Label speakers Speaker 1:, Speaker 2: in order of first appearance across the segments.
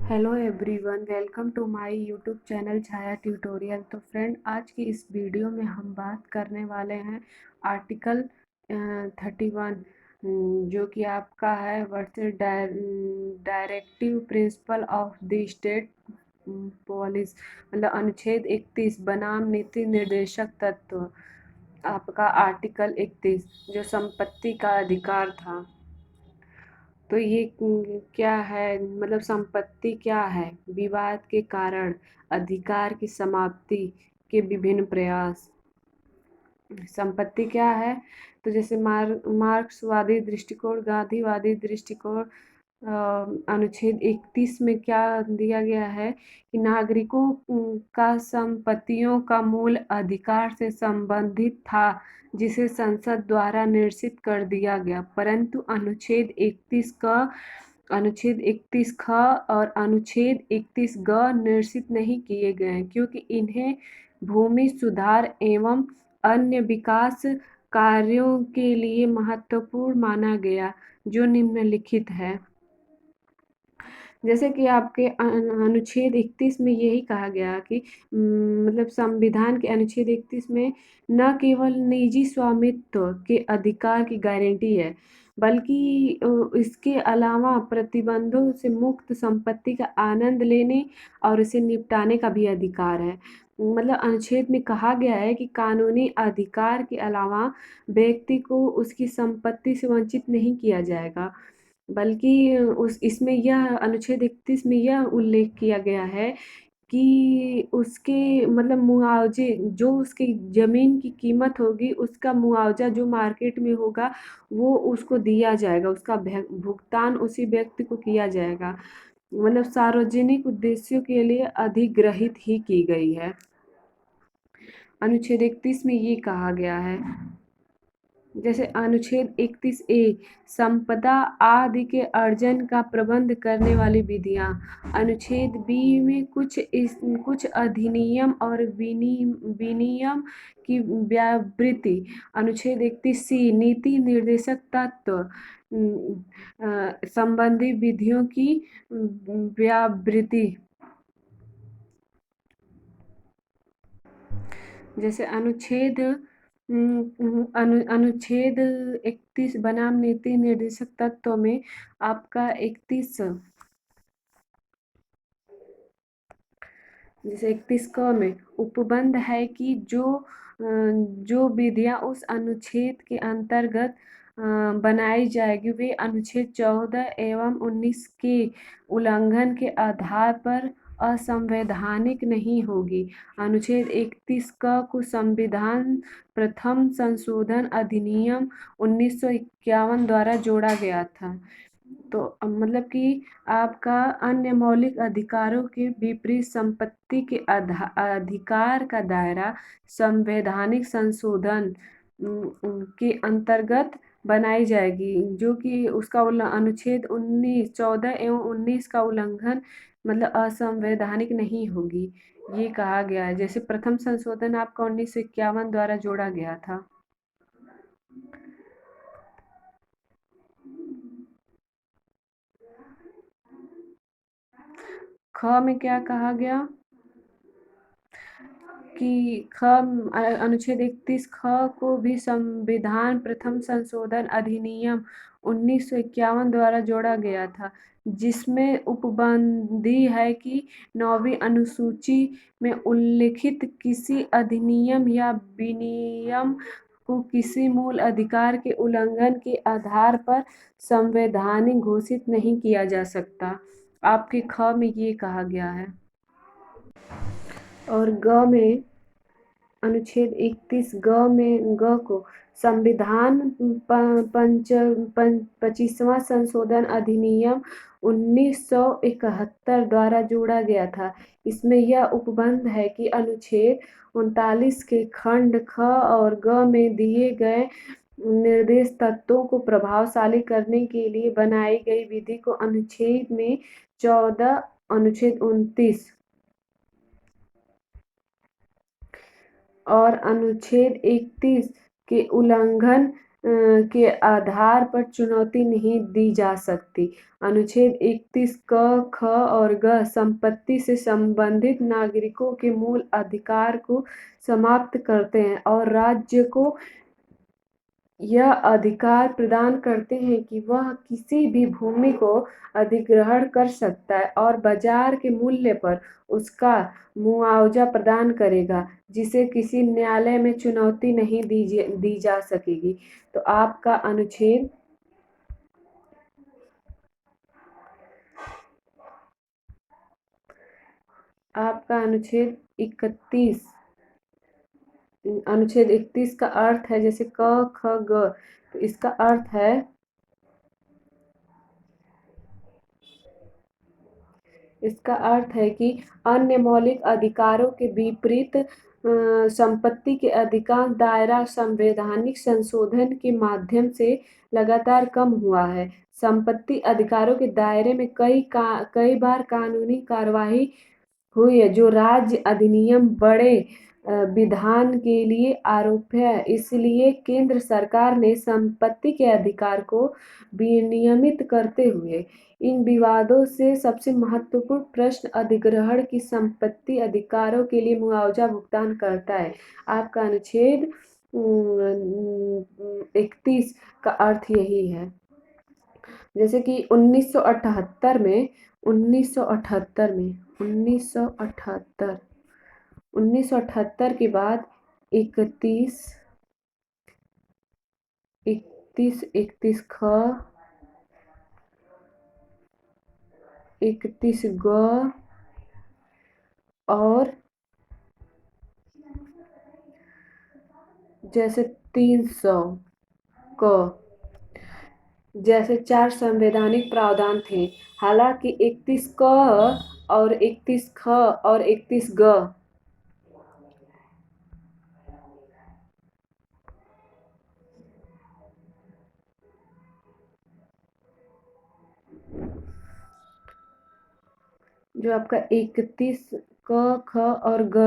Speaker 1: Hello everyone, welcome to my YouTube channel Chhaya tutorial. तो friend, आज की इस वीडियो में हम बात करने वाले हैं आर्टिकल 31, जो कि आपका है versus directive principle of the state policy, मतलब अनुच्छेद 31 बनाम नीति निर्देशक तत्व। आपका आर्टिकल 31 जो संपत्ति का अधिकार था। तो ये क्या है, मतलब संपत्ति क्या है? विवाद के कारण, अधिकार की समाप्ति के विभिन्न प्रयास। संपत्ति क्या है? तो जैसे मार्क्सवादी दृष्टिकोण, गांधीवादी दृष्टिकोण, अनुच्छेद 31 में क्या दिया गया है कि नागरिकों का संपत्तियों का मूल अधिकार से संबंधित था, जिसे संसद द्वारा निश्चित कर दिया गया। परंतु अनुच्छेद 31 ख और अनुच्छेद 31 ग निश्चित नहीं किए गए, क्योंकि इन्हें भूमि सुधार एवं अन्य विकास कार्यों के लिए महत्वपूर्ण माना गया, जो निम्नलिखित है। जैसे कि आपके अनुच्छेद 31 में यही कहा गया कि मतलब संविधान के अनुच्छेद 31 में न केवल निजी स्वामित्व के अधिकार की गारंटी है, बल्कि इसके अलावा प्रतिबंधों से मुक्त संपत्ति का आनंद लेने और इसे निपटाने का भी अधिकार है। मतलब अनुच्छेद में कहा गया है कि कानूनी अधिकार के अलावा व्यक्ति को उसकी संपत्ति से वंचित नहीं किया जाएगा, बल्कि उस इसमें यह अनुच्छेद 31 में यह उल्लेख किया गया है कि उसके मतलब मुआवजे, जो उसकी ज़मीन की कीमत होगी, उसका मुआवजा जो मार्केट में होगा वो उसको दिया जाएगा, उसका भुगतान उसी व्यक्ति को किया जाएगा। मतलब सार्वजनिक उद्देश्यों के लिए अधिग्रहित ही की गई है। अनुच्छेद 31 में ये कहा गया है। जैसे अनुच्छेद 31 ए संपदा आदि के अर्जन का प्रबंध करने वाली विधियां। अनुच्छेद बी में कुछ अधिनियम और विनियम की व्यावृत्ति। अनुच्छेद 31 सी नीति निर्देशक तत्व संबंधी विधियों की व्यावृत्ति। जैसे अनुच्छेद 31 बनाम नीति निर्देशक तत्व में आपका 31, जैसे 31 क में उपबंध है कि जो विधियां उस अनुच्छेद के अंतर्गत बनाई जाएगी, वे अनुच्छेद 14 एवं 19 के उल्लंघन के आधार पर असंवैधानिक नहीं होगी। अनुच्छेद 31 क को संविधान प्रथम संशोधन अधिनियम 1951 द्वारा जोड़ा गया था। तो मतलब कि आपका अन्य मौलिक अधिकारों के विपरीत संपत्ति के अधिकार का दायरा संवैधानिक संशोधन के अंतर्गत बनाई जाएगी, जो कि उसका अनुच्छेद 19, 14 एवं 19 का उल्लंघन मतलब असंवैधानिक नहीं होगी, ये कहा गया है। जैसे प्रथम संशोधन आपका 1951 द्वारा जोड़ा गया था। ख में क्या कहा गया कि अनुच्छेद 31 ख को भी संविधान प्रथम संशोधन अधिनियम 1951 द्वारा जोड़ा गया था, जिसमें उपबंधी है कि 9वीं अनुसूची में उल्लिखित किसी अधिनियम या विनियम को किसी मूल अधिकार के उल्लंघन के आधार पर संवैधानिक घोषित नहीं किया जा सकता। आपके ख में ये कहा गया है। और ग में अनुच्छेद 31 ग को संविधान 25वां संशोधन अधिनियम 1971 द्वारा जोड़ा गया था। इसमें यह उपबंध है कि अनुच्छेद 39 के खंड ख और ग में दिए गए निर्देश तत्वों को प्रभावशाली करने के लिए बनाई गई विधि को अनुच्छेद में 14, अनुच्छेद 29 और अनुच्छेद 31 के उल्लंघन के आधार पर चुनौती नहीं दी जा सकती। अनुच्छेद 31 क, ख और ग संपत्ति से संबंधित नागरिकों के मूल अधिकार को समाप्त करते हैं और राज्य को यह अधिकार प्रदान करते हैं कि वह किसी भी भूमि को अधिग्रहण कर सकता है और बाजार के मूल्य पर उसका मुआवजा प्रदान करेगा, जिसे किसी न्यायालय में चुनौती नहीं दी जा सकेगी। तो आपका अनुच्छेद 31, अनुच्छेद 31 का अर्थ है जैसे क, ख, ग, तो इसका अर्थ है कि अन्य मौलिक अधिकारों के विपरीत संपत्ति के अधिकांश दायरा संवैधानिक संशोधन के माध्यम से लगातार कम हुआ है। संपत्ति अधिकारों के दायरे में कई बार कानूनी कार्यवाही हुई है जो राज्य अधिनियम बड़े विधान के लिए आरोप है। इसलिए केंद्र सरकार ने संपत्ति के अधिकार को विनियमित करते हुए इन विवादों से सबसे महत्वपूर्ण प्रश्न अधिग्रहण की संपत्ति अधिकारों के लिए मुआवजा भुगतान करता है। आपका अनुच्छेद 31 का अर्थ यही है। जैसे कि 1978 में 1978 में 1978 1978 के बाद 31 31 31 ख 31 ग और जैसे 300 क जैसे 4 संवैधानिक प्रावधान थे। हालांकि 31 क और 31 ख और 31 ग जो आपका 31 क, ख और ग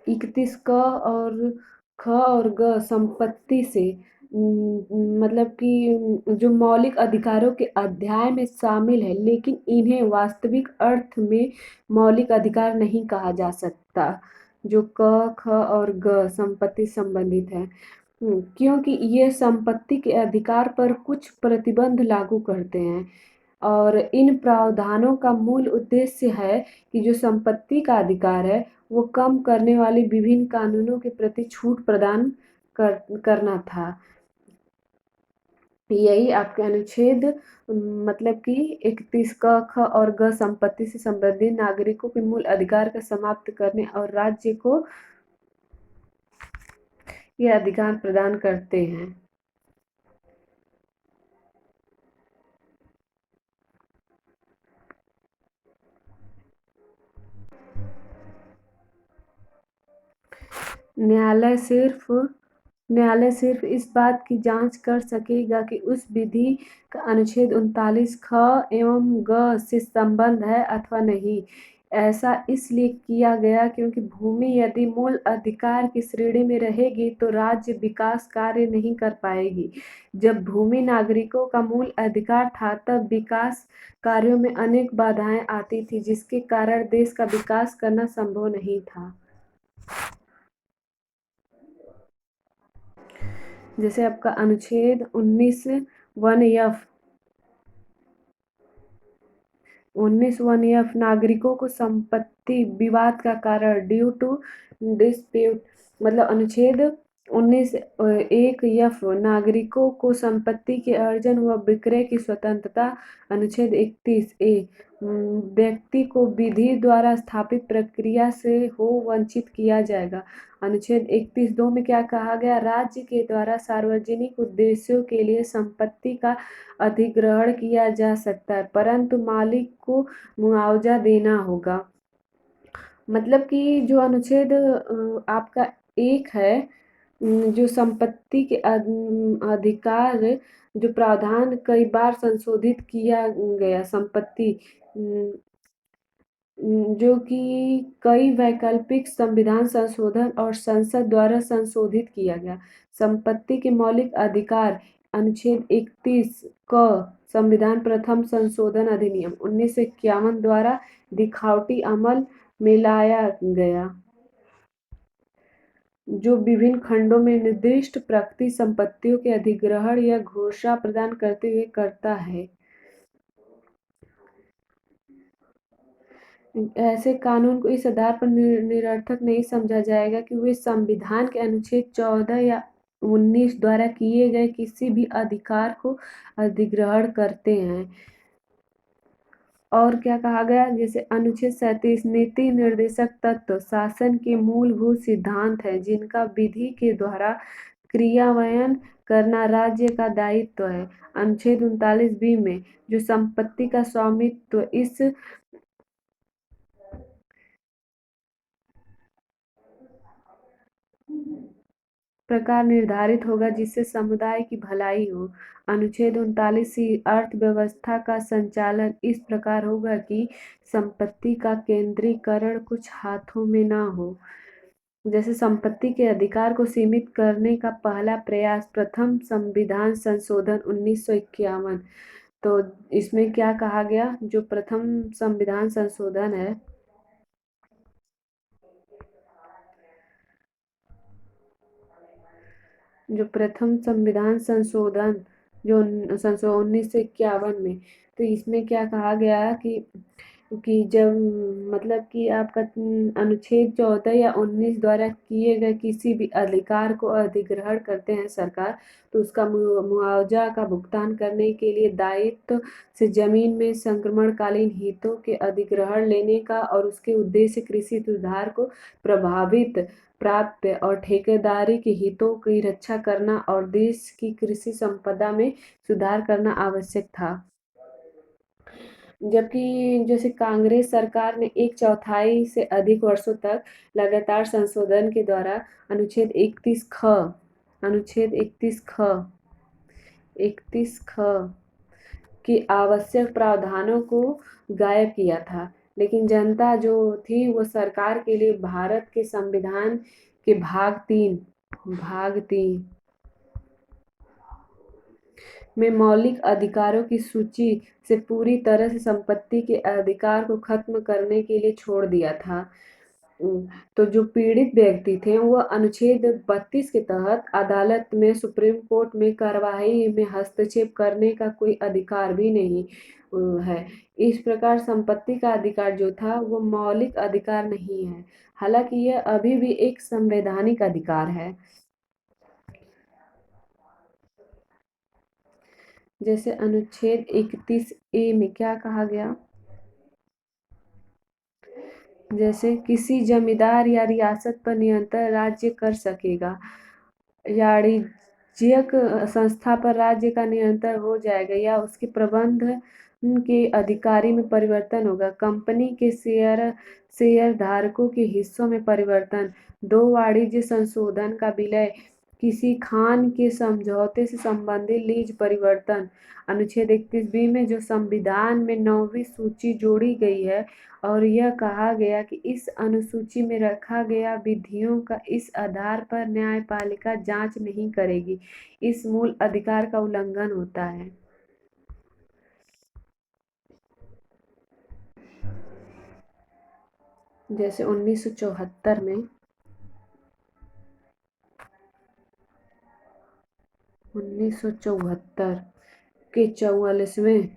Speaker 1: 31 क और ख और ग संपत्ति से मतलब कि जो मौलिक अधिकारों के अध्याय में शामिल है, लेकिन इन्हें वास्तविक अर्थ में मौलिक अधिकार नहीं कहा जा सकता। जो क, ख और ग संपत्ति संबंधित है, क्योंकि ये संपत्ति के अधिकार पर कुछ प्रतिबंध लागू करते हैं और इन प्रावधानों का मूल उद्देश्य है कि जो संपत्ति का अधिकार है वो कम करने वाले विभिन्न कानूनों के प्रति छूट प्रदान करना था। यही आपके अनुच्छेद मतलब कि 31 क, ख और ग संपत्ति से संबंधित नागरिकों के मूल अधिकार का समाप्त करने और राज्य को ये अधिकार प्रदान करते हैं। न्यायालय सिर्फ इस बात की जांच कर सकेगा कि उस विधि का अनुच्छेद 39 ख एवं ग से संबद्ध है अथवा नहीं। ऐसा इसलिए किया गया क्योंकि भूमि यदि मूल अधिकार की श्रेणी में रहेगी तो राज्य विकास कार्य नहीं कर पाएगी। जब भूमि नागरिकों का मूल अधिकार था तब विकास कार्यों में अनेक बाधाएं आती थी, जिसके कारण देश का विकास करना संभव नहीं था। जैसे आपका अनुच्छेद 19 1F 19 नागरिकों को संपत्ति विवाद का कारण ड्यू टू डिस्प्यूट मतलब अनुच्छेद 19 1F नागरिकों को संपत्ति के अर्जन व विक्रय की स्वतंत्रता। अनुच्छेद 31A व्यक्ति को विधि द्वारा स्थापित प्रक्रिया से हो वंचित किया जाएगा। अनुच्छेद 31(2) में क्या कहा गया? राज्य के द्वारा सार्वजनिक उद्देश्यों के लिए संपत्ति का अधिग्रहण किया जा सकता है, परंतु मालिक को मुआवजा देना होगा। मतलब कि जो अनुच्छेद आपका 1 है, जो संपत्ति के अधिकार जो प्रावधान कई बार संशोधित किया गया। संपत्ति जो कि कई वैकल्पिक संविधान संशोधन और संसद द्वारा संशोधित किया गया। संपत्ति के मौलिक अधिकार अनुच्छेद 31 क संविधान प्रथम संशोधन अधिनियम 1951 द्वारा दिखावटी अमल में लाया गया, जो विभिन्न खंडों में निर्दिष्ट प्रकृति संपत्तियों के अधिग्रहण या घोषणा प्रदान करते हुए करता है। ऐसे कानून को इस आधार पर निरर्थक नहीं समझा जाएगा कि वे संविधान के अनुच्छेद 14 या 19 द्वारा किए गए किसी भी अधिकार को अधिग्रहण करते हैं। और क्या कहा गया, जैसे अनुच्छेद 37 नीति निर्देशक तत्व शासन के मूलभूत सिद्धांत हैं जिनका विधि के द्वारा क्रियान्वयन करना राज्य का दायित्व है। अनुच्छेद 39 बी में जो संपत्ति का स्वामित्व इस प्रकार निर्धारित होगा जिससे समुदाय की भलाई हो। अनुच्छेद 39 अर्थव्यवस्था का संचालन इस प्रकार होगा कि संपत्ति का केंद्रीकरण कुछ हाथों में न हो। जैसे संपत्ति के अधिकार को सीमित करने का पहला प्रयास प्रथम संविधान संशोधन 1951। तो इसमें क्या कहा गया, जो प्रथम संविधान संशोधन है, जो प्रथम संविधान संशोधन जो 1951 में, तो इसमें क्या कहा गया कि जब मतलब कि आपका अनुच्छेद 14 या 19 द्वारा किए गए किसी भी अधिकार को अधिग्रहण करते हैं सरकार, तो उसका मुआवजा का भुगतान करने के लिए दायित्व से जमीन में संक्रमणकालीन हितों के अधिग्रहण लेने का और उसके उद्देश्य कृषि सुधार को प्रभावित प्राप्य और ठेकेदारी के हितों की रक्षा करना और देश की कृषि संपदा में सुधार करना आवश्यक था। जबकि जैसे कांग्रेस सरकार ने एक चौथाई से अधिक वर्षों तक लगातार संशोधन के द्वारा अनुच्छेद 31 ख के आवश्यक प्रावधानों को गायब किया था, लेकिन जनता जो थी वो सरकार के लिए भारत के संविधान के भाग 3 में मौलिक अधिकारों की सूची से पूरी तरह से संपत्ति के अधिकार को खत्म करने के लिए छोड़ दिया था। तो जो पीड़ित व्यक्ति थे वो अनुच्छेद 32 के तहत अदालत में, सुप्रीम कोर्ट में कार्यवाही में हस्तक्षेप करने का कोई अधिकार भी नहीं है। इस प्रकार संपत्ति का अधिकार जो था वो मौलिक अधिकार नहीं है, हालांकि यह अभी भी एक संवैधानिक अधिकार है। जैसे अनुच्छेद 31 ए में क्या कहा गया, जैसे किसी जमींदार या रियासत पर नियंत्रण राज्य कर सकेगा, वाणिज्यिक संस्था पर राज्य का नियंत्रण हो जाएगा या उसके प्रबंधन के अधिकारी में परिवर्तन होगा। कंपनी के शेयर धारकों के हिस्सों में परिवर्तन। दो वाणिज्य संशोधन का विलय। किसी खान के समझौते से संबंधित लीज परिवर्तन। अनुच्छेद 31 बी में जो संविधान में 9वीं सूची जोड़ी गई है और यह कहा गया कि इस अनुसूची में रखा गया विधियों का इस आधार पर न्यायपालिका जांच नहीं करेगी, इस मूल अधिकार का उल्लंघन होता है। जैसे 1974 में 1974 के 44वें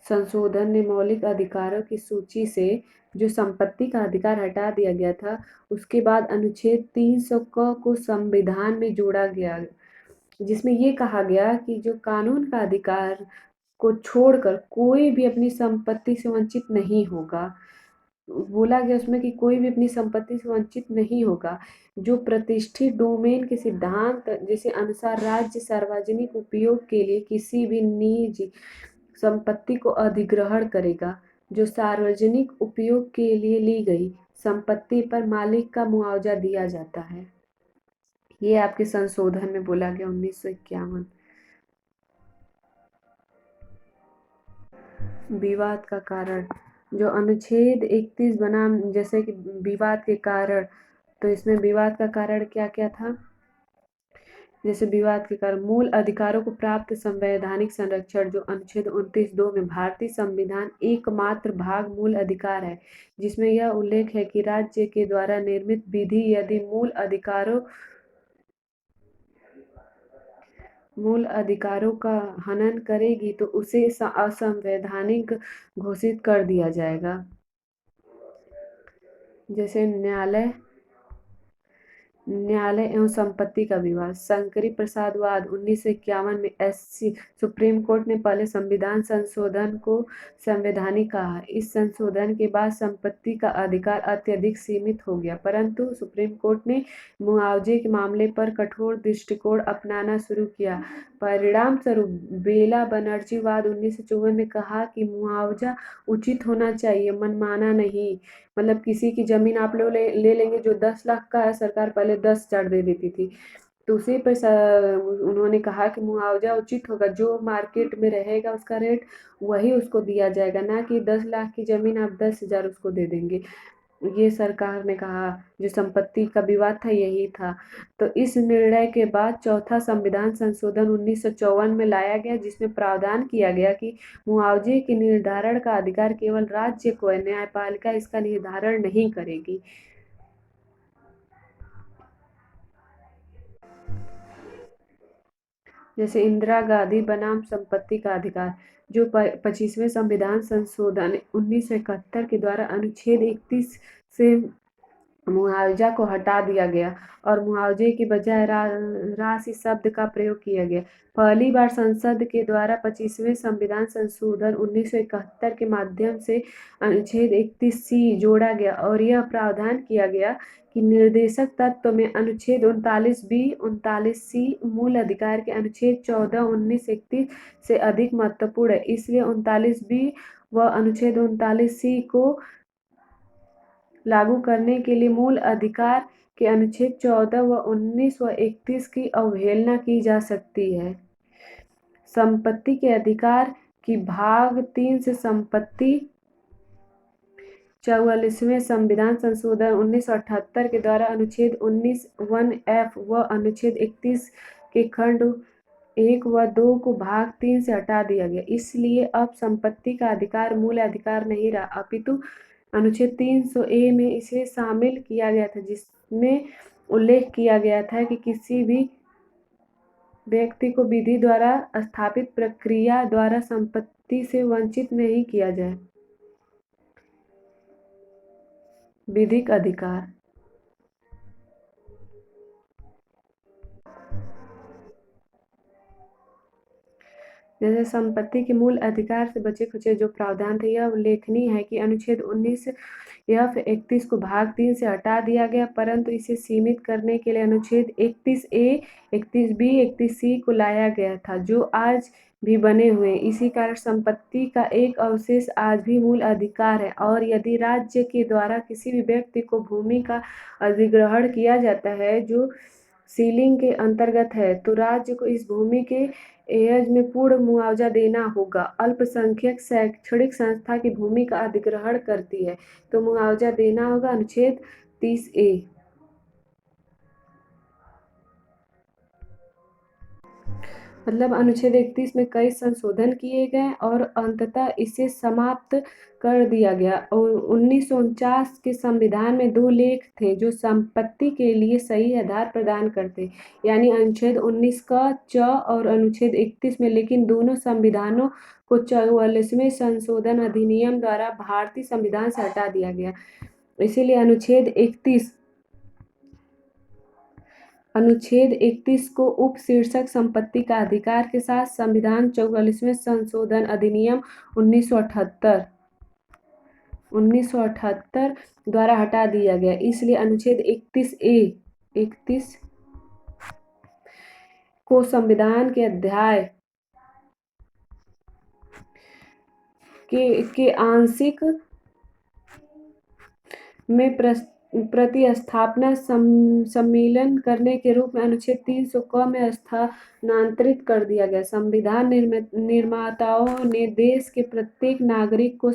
Speaker 1: संशोधन ने मौलिक अधिकारों की सूची से जो संपत्ति का अधिकार हटा दिया गया था, उसके बाद अनुच्छेद 300 क को संविधान में जोड़ा गया, जिसमें ये कहा गया कि जो कानून का अधिकार को छोड़कर कोई भी अपनी संपत्ति से वंचित नहीं होगा। बोला गया उसमें कि कोई भी अपनी संपत्ति से वंचित नहीं होगा। जो प्रतिष्ठित डोमेन के सिद्धांत जैसे अनुसार राज्य सार्वजनिक उपयोग के लिए किसी भी निजी संपत्ति को अधिग्रहण करेगा, जो सार्वजनिक उपयोग के लिए ली गई संपत्ति पर मालिक का मुआवजा दिया जाता है। ये आपके संशोधन में बोला गया 1951। विवाद का कारण जो अनुच्छेद 31 बना, जैसे कि विवाद के कारण, तो इसमें विवाद का कारण क्या क्या था? जैसे विवाद के कारण मूल अधिकारों को प्राप्त संवैधानिक संरक्षण, जो अनुच्छेद 29(2) में भारतीय संविधान एकमात्र भाग मूल अधिकार है जिसमें यह उल्लेख है कि राज्य के द्वारा निर्मित विधि यदि मूल अधिकारों का हनन करेगी तो उसे असंवैधानिक घोषित कर दिया जाएगा। जैसे न्यायालय एवं संपत्ति का विवाद, शंकरी प्रसाद वाद 1951 में सुप्रीम कोर्ट ने पहले संविधान संशोधन को संवैधानिक कहा। इस संशोधन के बाद संपत्ति का अधिकार अत्यधिक सीमित हो गया, परंतु सुप्रीम कोर्ट ने मुआवजे के मामले पर कठोर दृष्टिकोण अपनाना शुरू किया। परिणाम स्वरूप बेला बनर्जी वाद 1954 में कहा कि मुआवजा उचित होना चाहिए, मनमाना नहीं। मतलब किसी की जमीन आप लोग ले लेंगे जो 10 लाख का है, सरकार पहले 10,000 दे देती थी, तो उसी पर उन्होंने कहा कि मुआवजा उचित होगा, जो मार्केट में रहेगा उसका रेट वही उसको दिया जाएगा, ना कि 10 लाख की जमीन आप 10,000 उसको दे देंगे। ये सरकार ने कहा। जो संपत्ति का विवाद था यही था। तो इस निर्णय के बाद चौथा संविधान संशोधन 1954 में लाया गया, जिसमें प्रावधान किया गया कि मुआवजे के निर्धारण का अधिकार केवल राज्य को है, न्यायपालिका इसका निर्धारण नहीं करेगी। जैसे इंदिरा गांधी बनाम संपत्ति का अधिकार, जो 25वें संविधान संशोधन 1971 के द्वारा अनुच्छेद 31 से मुआवजा को हटा दिया गया और मुआवजे के बजाय राशि शब्द का प्रयोग किया गया। पहली बार संसद के द्वारा 25वें संविधान संशोधन 1971 के माध्यम से अनुच्छेद 31C जोड़ा गया और यह प्रावधान किया गया कि निर्देशक तत्व में अनुच्छेद 39B, 39C मूल अधिकार के अनुच्छेद 14, 19, 31 से अधिक महत्वपूर्ण है। इसलिए 39B व अनुच्छेद 39C को लागू करने के लिए मूल अधिकार के अनुच्छेद 14 व 19 व 31 की अवहेलना की जा सकती है। संपत्ति के अधिकार की भाग 3 से संपत्ति 44वें संविधान संशोधन 1978 के द्वारा अनुच्छेद 19(1)(f) व अनुच्छेद 31 के खंड 1 व 2 को भाग 3 से हटा दिया गया। इसलिए अब संपत्ति का अधिकार मूल अधिकार नहीं रहा, अपितु अनुच्छेद 300A में इसे शामिल किया गया था, जिसमें उल्लेख किया गया था कि किसी भी व्यक्ति को विधि द्वारा स्थापित प्रक्रिया द्वारा संपत्ति से वंचित नहीं किया जाए। विधिक अधिकार, जैसे संपत्ति के मूल अधिकार से बचे खुचे जो प्रावधान थे, यह उल्लेखनीय है कि अनुच्छेद 19F 31 को भाग 3 से हटा दिया गया, परंतु इसे सीमित करने के लिए अनुच्छेद 31A, 31B, 31C को लाया गया था, जो आज भी बने हुए। इसी कारण संपत्ति का एक अवशेष आज भी मूल अधिकार है और यदि राज्य के द्वारा किसी भी व्यक्ति को भूमि का अधिग्रहण किया जाता है जो सीलिंग के अंतर्गत है, तो राज्य को इस भूमि के एवज में पूर्ण मुआवजा देना होगा। अल्पसंख्यक शैक्षणिक संस्था की भूमि का अधिग्रहण करती है तो मुआवजा देना होगा, अनुच्छेद 30A। मतलब अनुच्छेद 31 में कई संशोधन किए गए और अंततः इसे समाप्त कर दिया गया। और 1949 के संविधान में 2 लेख थे जो संपत्ति के लिए सही आधार प्रदान करते, यानी अनुच्छेद 19 का च और अनुच्छेद 31 में, लेकिन दोनों संविधानों को 44वें संशोधन अधिनियम द्वारा भारतीय संविधान से हटा दिया गया। इसीलिए अनुच्छेद 31 को उपशीर्षक संपत्ति का अधिकार के साथ संविधान 44वें संशोधन अधिनियम 1978 द्वारा हटा दिया गया। इसलिए अनुच्छेद 31 को संविधान के अध्याय के आंशिक में प्रतिस्थापना सम्मिलन करने के रूप में अनुच्छेद 300 क में स्थानांतरित कर दिया गया। संविधान निर्माताओं ने देश के प्रत्येक नागरिक को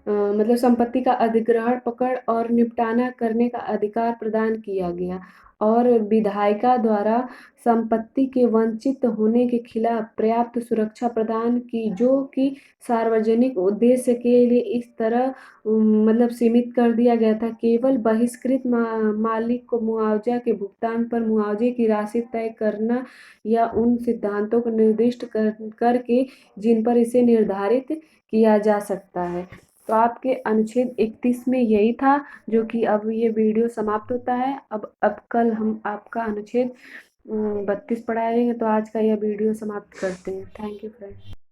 Speaker 1: मतलब संपत्ति का अधिग्रहण, पकड़ और निपटान करने का अधिकार प्रदान किया गया और विधायिका द्वारा संपत्ति के वंचित होने के खिलाफ पर्याप्त सुरक्षा प्रदान की, जो कि सार्वजनिक उद्देश्य के लिए इस तरह मतलब सीमित कर दिया गया था। केवल बहिष्कृत मालिक को मुआवजा के भुगतान पर मुआवजे की राशि तय करना या उन सिद्धांतों को निर्दिष्ट करके जिन पर इसे निर्धारित किया जा सकता है। तो आपके अनुच्छेद 31 में यही था, जो कि अब ये वीडियो समाप्त होता है। अब कल हम आपका अनुच्छेद 32 पढ़ाएंगे। तो आज का यह वीडियो समाप्त करते हैं। Thank you friends.